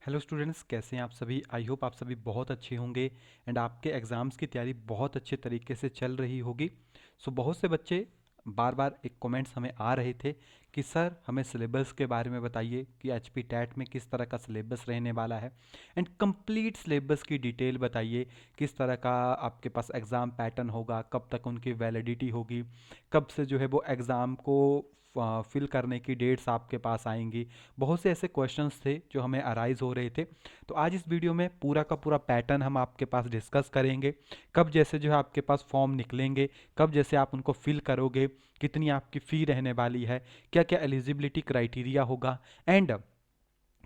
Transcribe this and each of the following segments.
Hello students, कैसे हैं आप सभी। आई होप आप सभी बहुत अच्छे होंगे एंड आपके एग्ज़ाम्स की तैयारी बहुत अच्छे तरीके से चल रही होगी। बहुत से बच्चे बार बार एक कमेंट्स हमें आ रहे थे कि सर हमें सिलेबस के बारे में बताइए कि एचपी टैट में किस तरह का सिलेबस रहने वाला है एंड कंप्लीट सिलेबस की डिटेल बताइए। किस तरह का आपके पास एग्ज़ाम पैटर्न होगा, कब तक उनकी वैलिडिटी होगी, कब से जो है वो एग्ज़ाम को फिल करने की डेट्स आपके पास आएंगी। बहुत से ऐसे क्वेश्चंस थे जो हमें अराइज हो रहे थे। तो आज इस वीडियो में पूरा का पूरा पैटर्न हम आपके पास डिस्कस करेंगे। कब जैसे जो है आपके पास फॉर्म निकलेंगे, कब जैसे आप उनको फिल करोगे, कितनी आपकी फ़ी रहने वाली है, क्या क्या एलिजिबिलिटी क्राइटेरिया होगा एंड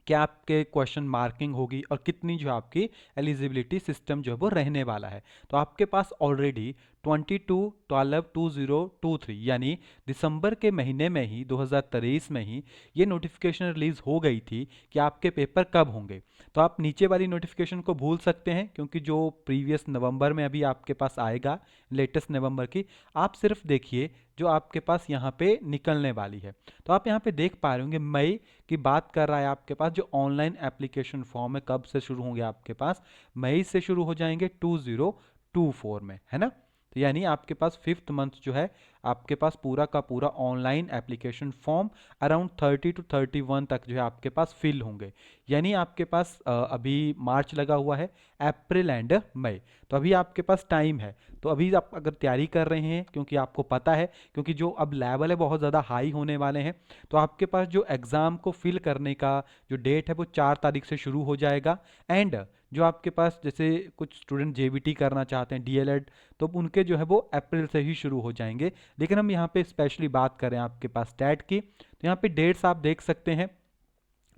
क्या आपके क्वेश्चन मार्किंग होगी और कितनी जो आपकी एलिजिबिलिटी सिस्टम जो है वो रहने वाला है। तो आपके पास ऑलरेडी 22/12/2023 यानी दिसंबर के महीने में ही 2023 में ही ये नोटिफिकेशन रिलीज हो गई थी कि आपके पेपर कब होंगे। तो आप नीचे वाली नोटिफिकेशन को भूल सकते हैं क्योंकि जो प्रीवियस नवंबर में अभी आपके पास आएगा, लेटेस्ट नवंबर की, आप सिर्फ देखिए जो आपके पास यहाँ पे निकलने वाली है। तो आप यहाँ पे देख पा रहे होंगे मई की बात कर रहा है आपके पास। जो ऑनलाइन एप्लीकेशन फॉर्म है कब से शुरू होंगे आपके पास, मई से शुरू हो जाएंगे 2024 में, है ना। तो यानी आपके पास 5th मंथ जो है आपके पास पूरा का पूरा online application form around 30 to 31 तक जो है आपके पास फिल होंगे। यानी आपके पास अभी मार्च लगा हुआ है, अप्रैल एंड मई, तो अभी आपके पास टाइम है। तो अभी आप अगर तैयारी कर रहे हैं, क्योंकि आपको पता है, क्योंकि जो अब लेवल है बहुत ज़्यादा हाई होने वाले हैं, तो आपके पास जो एग्ज़ाम को फिल करने का जो डेट है वो 4 तारीख से शुरू हो जाएगा। एंड जो आपके पास जैसे कुछ स्टूडेंट जेबीटी करना चाहते हैं, डीएलएड, तो उनके जो है वो अप्रैल से ही शुरू हो जाएंगे। लेकिन हम यहाँ पे स्पेशली बात करें आपके पास टैट की, तो यहाँ पे डेट्स आप देख सकते हैं।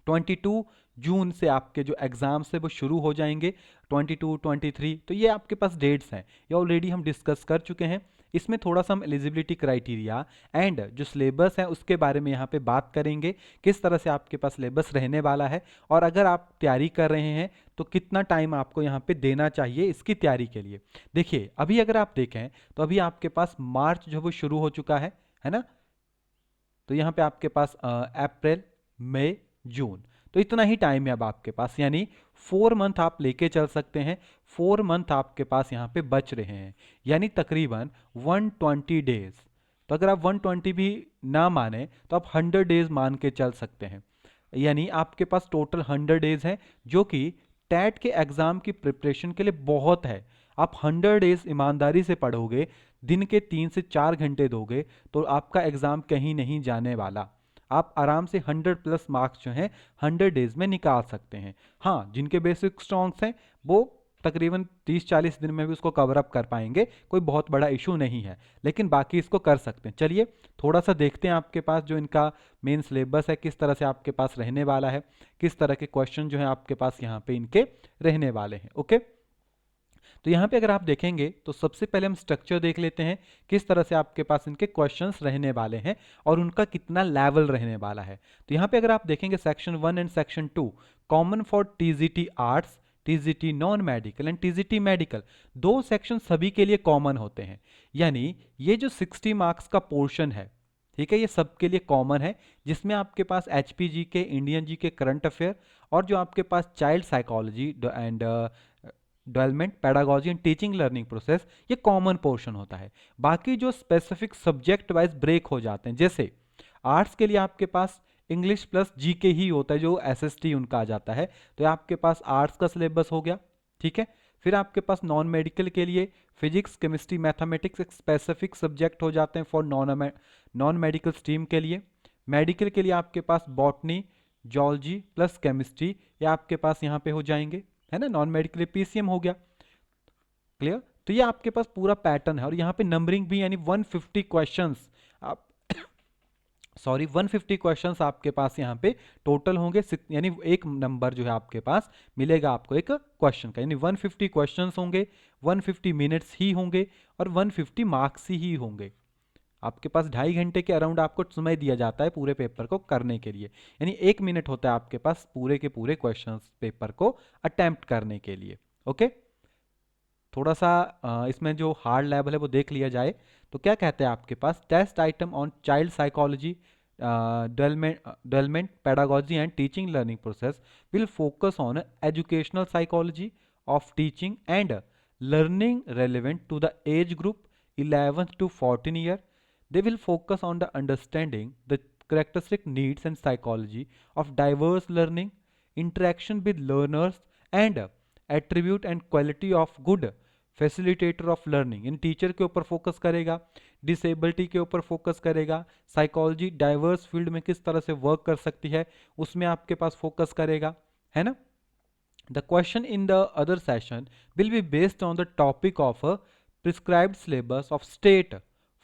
22 जून से आपके जो एग्ज़ाम्स है वो शुरू हो जाएंगे, 22, 23। तो ये आपके पास डेट्स हैं, ये ऑलरेडी हम डिस्कस कर चुके हैं। इसमें थोड़ा सा हम एलिजिबिलिटी क्राइटेरिया एंड जो सिलेबस है उसके बारे में यहाँ पे बात करेंगे, किस तरह से आपके पास सिलेबस रहने वाला है और अगर आप तैयारी कर रहे हैं तो कितना टाइम आपको यहाँ पे देना चाहिए इसकी तैयारी के लिए। देखिए अभी अगर आप देखें तो अभी आपके पास मार्च जो है वो शुरू हो चुका है ना। तो यहाँ पे आपके पास अप्रैल, मई, जून, तो इतना ही टाइम है अब आपके पास, यानी 4 मंथ आप लेके चल सकते हैं। 4 मंथ आपके पास यहाँ पे बच रहे हैं, यानी तकरीबन 120 डेज। तो अगर आप 120 भी ना माने तो आप 100 डेज मान के चल सकते हैं। यानी आपके पास टोटल 100 डेज हैं, जो कि टैट के एग्ज़ाम की प्रिपरेशन के लिए बहुत है। आप 100 डेज ईमानदारी से पढ़ोगे, दिन के 3 से 4 घंटे दोगे, तो आपका एग्ज़ाम कहीं नहीं जाने वाला। आप आराम से 100+ मार्क्स जो हैं 100 डेज में निकाल सकते हैं। हाँ, जिनके बेसिक स्ट्रॉन्ग्स हैं वो तकरीबन 30-40 दिन में भी उसको कवर अप कर पाएंगे, कोई बहुत बड़ा इशू नहीं है, लेकिन बाकी इसको कर सकते हैं। चलिए थोड़ा सा देखते हैं आपके पास जो इनका मेन सिलेबस है किस तरह से आपके पास रहने वाला है, किस तरह के क्वेश्चन जो है आपके पास यहाँ पे इनके रहने वाले हैं। ओके, तो यहाँ पे अगर आप देखेंगे तो सबसे पहले हम स्ट्रक्चर देख लेते हैं, किस तरह से आपके पास इनके क्वेश्चंस रहने वाले हैं और उनका कितना लेवल रहने वाला है। तो यहाँ पे अगर आप देखेंगे section 1 and section 2 common for TGT arts, TGT non medical and TGT medical, दो सेक्शन सभी के लिए कॉमन होते हैं। यानी ये जो 60 मार्क्स का पोर्शन है, ठीक है, ये सबके लिए कॉमन है, जिसमें आपके पास एचपीजी के, इंडियन जी के, करंट अफेयर और जो आपके पास child psychology and development, pedagogy and teaching learning process, ये कॉमन पोर्शन होता है। बाकी जो स्पेसिफिक सब्जेक्ट वाइज ब्रेक हो जाते हैं, जैसे आर्ट्स के लिए आपके पास इंग्लिश प्लस जीके ही होता है, जो एसएसटी उनका आ जाता है, तो आपके पास आर्ट्स का सिलेबस हो गया, ठीक है। फिर आपके पास नॉन मेडिकल के लिए फिजिक्स, केमिस्ट्री, मैथमेटिक्स एक स्पेसिफिक सब्जेक्ट हो जाते हैं फॉर नॉन मेडिकल स्ट्रीम के लिए। मेडिकल के लिए आपके पास बॉटनी, जॉलजी प्लस केमिस्ट्री, ये आपके पास यहाँ पे हो जाएंगे, है ना। नॉन मेडिकल पीसीएम हो गया, क्लियर। तो ये आपके पास पूरा पैटर्न है और यहाँ पे नंबरिंग भी, यानी 150 क्वेश्चंस आप 150 क्वेश्चंस आपके पास यहाँ पे टोटल होंगे, यानी एक नंबर जो है आपके पास मिलेगा आपको एक क्वेश्चन का, यानी 150 क्वेश्चंस होंगे, 150 मिनट्स ही होंगे और 150 मार्क्स ही होंगे। आपके पास 2.5 घंटे के अराउंड आपको समय दिया जाता है पूरे पेपर को करने के लिए, यानी 1 मिनट होता है आपके पास पूरे के पूरे क्वेश्चंस पेपर को अटेम्प्ट करने के लिए। ओके, थोड़ा सा इसमें जो हार्ड लेवल है वो देख लिया जाए, तो क्या कहते हैं आपके पास test item on child psychology development, pedagogy and teaching learning process will focus on educational psychology of teaching and learning relevant to the age group 11 to 14 year. They will focus on the understanding the characteristic needs and psychology of diverse learning, interaction with learners and attribute and quality of good facilitator of learning, in teacher के ऊपर focus करेगा, disability के ऊपर focus करेगा, psychology diverse field में किस तरह से वर्क कर सकती है उसमें आपके पास फोकस करेगा, है ना. The question in the other session will be based on the topic of prescribed syllabus of state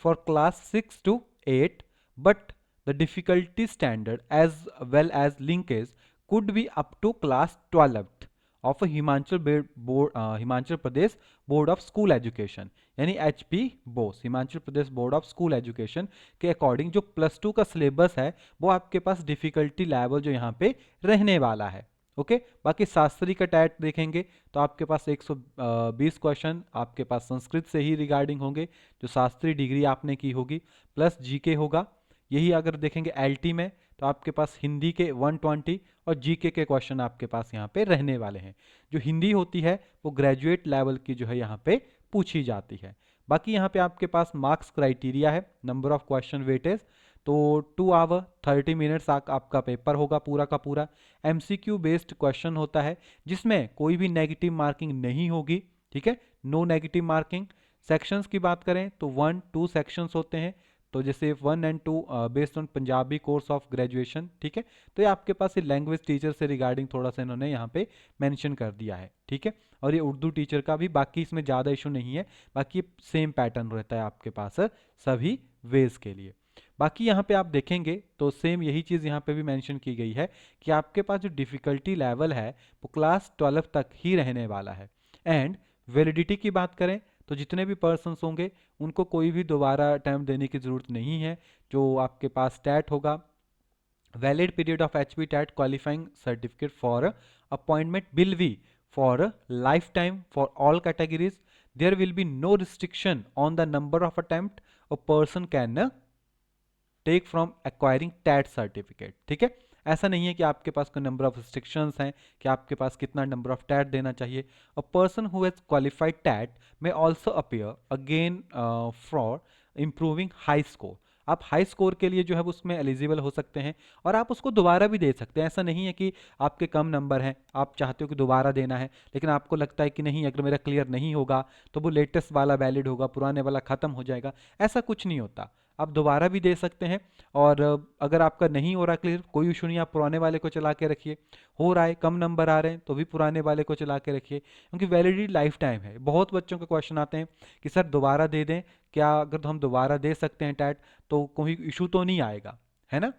for class 6 to 8, but the difficulty standard as well as linkage could be up to class 12th of Himachal Pradesh board of school education, यानी HP Bose, Himachal Pradesh board of school education के according जो +2 का syllabus है वो आपके पास difficulty level जो यहाँ पे रहने वाला है. ओके बाकी शास्त्री का टैट देखेंगे तो आपके पास 120 क्वेश्चन आपके पास संस्कृत से ही रिगार्डिंग होंगे, जो शास्त्री डिग्री आपने की होगी, प्लस GK होगा. यही अगर देखेंगे LT में तो आपके पास हिंदी के 120 और GK के क्वेश्चन आपके पास यहाँ पे रहने वाले हैं. जो हिंदी होती है वो ग्रेजुएट लेवल की जो है यहाँ पे पूछी जाती है. बाकी यहाँ पे आपके पास मार्क्स क्राइटेरिया है, नंबर ऑफ क्वेश्चन वेटेज, तो 2 आवर 30 मिनट्स आपका पेपर होगा पूरा का पूरा. MCQ बेस्ड क्वेश्चन होता है जिसमें कोई भी नेगेटिव मार्किंग नहीं होगी, ठीक है, नो नेगेटिव मार्किंग. सेक्शंस की बात करें तो 1-2 सेक्शंस होते हैं, तो जैसे 1 and 2 based on Punjabi course of graduation, ठीक है, तो ये आपके पास ये लैंग्वेज टीचर से रिगार्डिंग थोड़ा सा इन्होंने यहाँ पे मेंशन कर दिया है, ठीक है. और ये उर्दू टीचर का भी, बाकी इसमें ज़्यादा इशू नहीं है, बाकी सेम पैटर्न रहता है आपके पास सभी वेज के लिए. बाकी यहाँ पे आप देखेंगे तो सेम यही चीज़ यहाँ पे भी मेंशन की गई है कि आपके पास जो डिफ़िकल्टी लेवल है वो क्लास 12 तक ही रहने वाला है. एंड वैलिडिटी की बात करें तो जितने भी पर्सन्स होंगे उनको कोई भी दोबारा अटैम्प्ट देने की ज़रूरत नहीं है. जो आपके पास टैट होगा, valid period of HP TET qualifying certificate for appointment will be for life time for all categories. There will be no restriction on the number of attempt a person can take from acquiring TET certificate, ठीक है. ऐसा नहीं है कि आपके पास कोई number of restrictions हैं कि आपके पास कितना नंबर ऑफ टैट देना चाहिए. A person who has qualified TET may also appear again for improving high score. आप हाई स्कोर के लिए जो है उसमें एलिजिबल हो सकते हैं और आप उसको दोबारा भी दे सकते हैं. ऐसा नहीं है कि आपके कम नंबर हैं, आप चाहते हो कि दोबारा देना है, लेकिन आपको लगता है कि नहीं अगर मेरा क्लियर नहीं होगा तो वो लेटेस्ट वाला वैलिड होगा, पुराने वाला ख़त्म हो जाएगा. ऐसा कुछ नहीं होता, आप दोबारा भी दे सकते हैं. और अगर आपका नहीं हो रहा क्लियर, कोई इशू नहीं, आप पुराने वाले को चला के रखिए. हो रहा है, कम नंबर आ रहे हैं तो भी पुराने वाले को चला के रखिए, क्योंकि वैलिडिटी लाइफ टाइम है. बहुत बच्चों के क्वेश्चन आते हैं कि सर दोबारा दे दें क्या, अगर तो हम दोबारा दे सकते हैं टैट तो कोई इशू तो नहीं आएगा, है ना.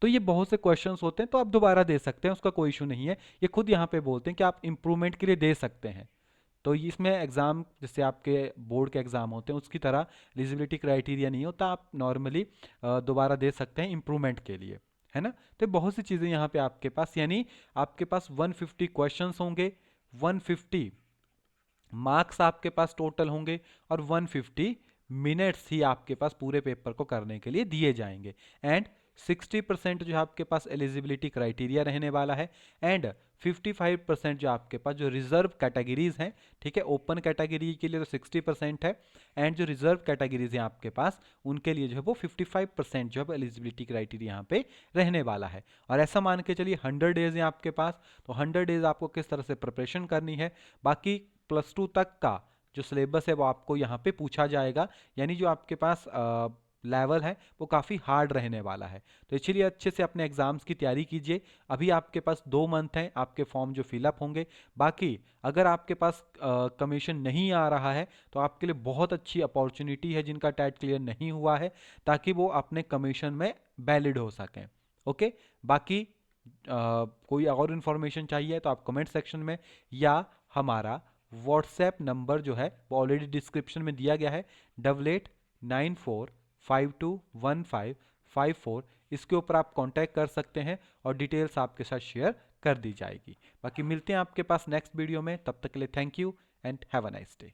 तो ये बहुत से क्वेश्चंस होते हैं, तो आप दोबारा दे सकते हैं, उसका कोई इशू नहीं है. ये खुद यहाँ पे बोलते हैं कि आप इम्प्रूवमेंट के लिए दे सकते हैं. तो इसमें एग्ज़ाम जैसे आपके बोर्ड के एग्ज़ाम होते हैं उसकी तरह एलिजिबिलिटी क्राइटेरिया नहीं होता, आप नॉर्मली दोबारा दे सकते हैं इम्प्रूवमेंट के लिए, है ना. तो बहुत सी चीज़ें यहाँ पे आपके पास, यानी आपके पास 150 क्वेश्चंस होंगे, 150 मार्क्स आपके पास टोटल होंगे और 150 मिनट्स ही आपके पास पूरे पेपर को करने के लिए दिए जाएंगे. एंड 60% जो आपके पास एलिजिबिलिटी क्राइटेरिया रहने वाला है एंड 55% जो आपके पास जो रिजर्व कैटेगरीज हैं, ठीक है, ओपन कैटेगरी के लिए तो 60% है एंड जो रिजर्व कैटेगरीज हैं आपके पास उनके लिए जो है वो 55% जो है एलिजिबिलिटी क्राइटेरिया यहाँ पे रहने वाला है. और ऐसा मान के चलिए 100 डेज हैं आपके पास, तो 100 डेज आपको किस तरह से प्रिपरेशन करनी है. बाकी +2 तक का जो सिलेबस है वो आपको यहाँ पे पूछा जाएगा, यानी जो आपके पास लेवल है वो काफ़ी हार्ड रहने वाला है. तो इसलिए अच्छे से अपने एग्जाम्स की तैयारी कीजिए. अभी आपके पास 2 मंथ हैं, आपके फॉर्म जो फिलअप होंगे. बाकी अगर आपके पास कमीशन नहीं आ रहा है तो आपके लिए बहुत अच्छी अपॉर्चुनिटी है जिनका टैट क्लियर नहीं हुआ है, ताकि वो अपने कमीशन में वैलिड हो सकें. ओके, बाकी कोई और इन्फॉर्मेशन चाहिए तो आप कमेंट सेक्शन में या हमारा व्हाट्सएप नंबर जो है वो ऑलरेडी डिस्क्रिप्शन में दिया गया है 8894521554, इसके ऊपर आप कांटेक्ट कर सकते हैं और डिटेल्स आपके साथ शेयर कर दी जाएगी. बाकी मिलते हैं आपके पास नेक्स्ट वीडियो में, तब तक के लिए thank you and have a nice day.